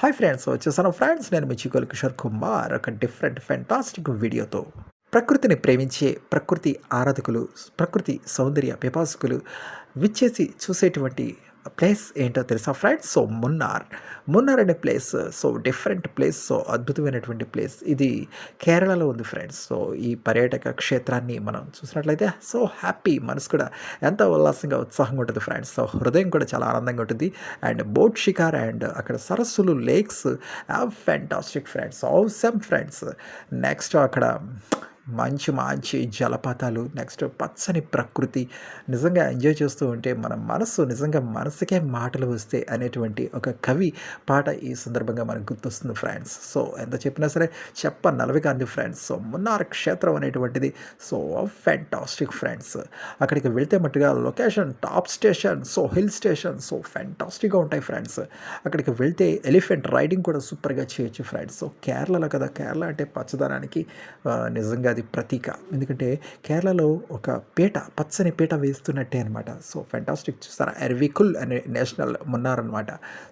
Hi friends, వచ్చేసాను friends. నేను మీ చికోల్ కిషోర్ కుమార్ ఒక డిఫరెంట్ ఫెంటాస్టిక్ వీడియోతో. ప్రకృతిని ప్రేమించే ప్రకృతి ఆరాధకులు, ప్రకృతి సౌందర్య పిపాసకులు విచ్చేసి చూసేటువంటి ప్లేస్ ఏంటో తెలుసా ఫ్రెండ్స్? సో మున్నార్ అనే place. So different place, so అద్భుతమైనటువంటి ప్లేస్ ఇది. కేరళలో ఉంది ఫ్రెండ్స్. సో ఈ పర్యాటక క్షేత్రాన్ని మనం చూసినట్లయితే సో హ్యాపీ, మనసు కూడా ఎంత ఉల్లాసంగా ఉత్సాహంగా ఉంటుంది ఫ్రెండ్స్. సో హృదయం కూడా చాలా ఆనందంగా ఉంటుంది. అండ్ బోట్ షికార్ అండ్ అక్కడ సరస్సులు, lakes, fantastic friends, awesome friends. Next అక్కడ మంచి మంచి జలపాతాలు, నెక్స్ట్ పచ్చని ప్రకృతి. నిజంగా ఎంజాయ్ చేస్తూ ఉంటే మన మనసు నిజంగా మనసుకే మాటలు వస్తే అనేటువంటి ఒక కవి పాట ఈ సందర్భంగా మనకు గుర్తొస్తుంది ఫ్రెండ్స్. సో ఎంత చెప్పినా సరే నలవి కానీ ఫ్రెండ్స్. సో మున్నార్ క్షేత్రం అనేటువంటిది సో ఫ్యాంటాస్టిక్ ఫ్రెండ్స్. అక్కడికి వెళ్తే మట్టుగా location top station, so hill station, so ఫ్యాంటాస్టిక్గా ఉంటాయి ఫ్రెండ్స్. అక్కడికి వెళ్తే ఎలిఫెంట్ రైడింగ్ కూడా సూపర్గా చేయొచ్చు ఫ్రెండ్స్. సో కేరళలో కదా, కేరళ అంటే పచ్చదనానికి నిజంగా అది ప్రతీక. ఎందుకంటే కేరళలో ఒక పచ్చని పీట వేస్తున్నట్టే అనమాట. So fantastic. చూస్తారా, ఎర్వికుల్ అనే నేషనల్ మున్నార్ అనమాట.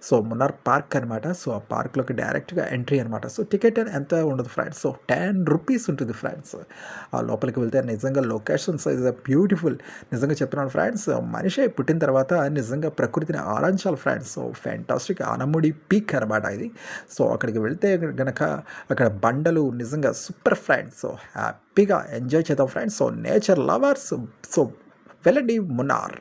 సో మున్నార్ పార్క్ అనమాట. సో ఆ పార్క్లోకి డైరెక్ట్గా ఎంట్రీ అనమాట. సో టికెట్ ఎంత ఉండదు ఫ్రెండ్స్. సో 10 రూపీస్ ఉంటుంది ఫ్రెండ్స్. ఆ లోపలికి వెళ్తే నిజంగా లొకేషన్స్ ఇస్ బ్యూటిఫుల్. నిజంగా చెప్తున్నాను ఫ్రెండ్స్, మనిషి పుట్టిన తర్వాత నిజంగా ప్రకృతిని ఆరాధించాలి ఫ్రెండ్స్. సో ఫ్యాంటాస్టిక్ ఆనముడి పీక్ అనమాట ఇది. సో అక్కడికి వెళ్తే గనక అక్కడ బండలు నిజంగా సూపర్ ఫ్రెండ్స్. సో హ్యాపీగా ఎంజాయ్ చేద్దాం friends. So nature lovers, so వెళ్ళండి మున్నార్.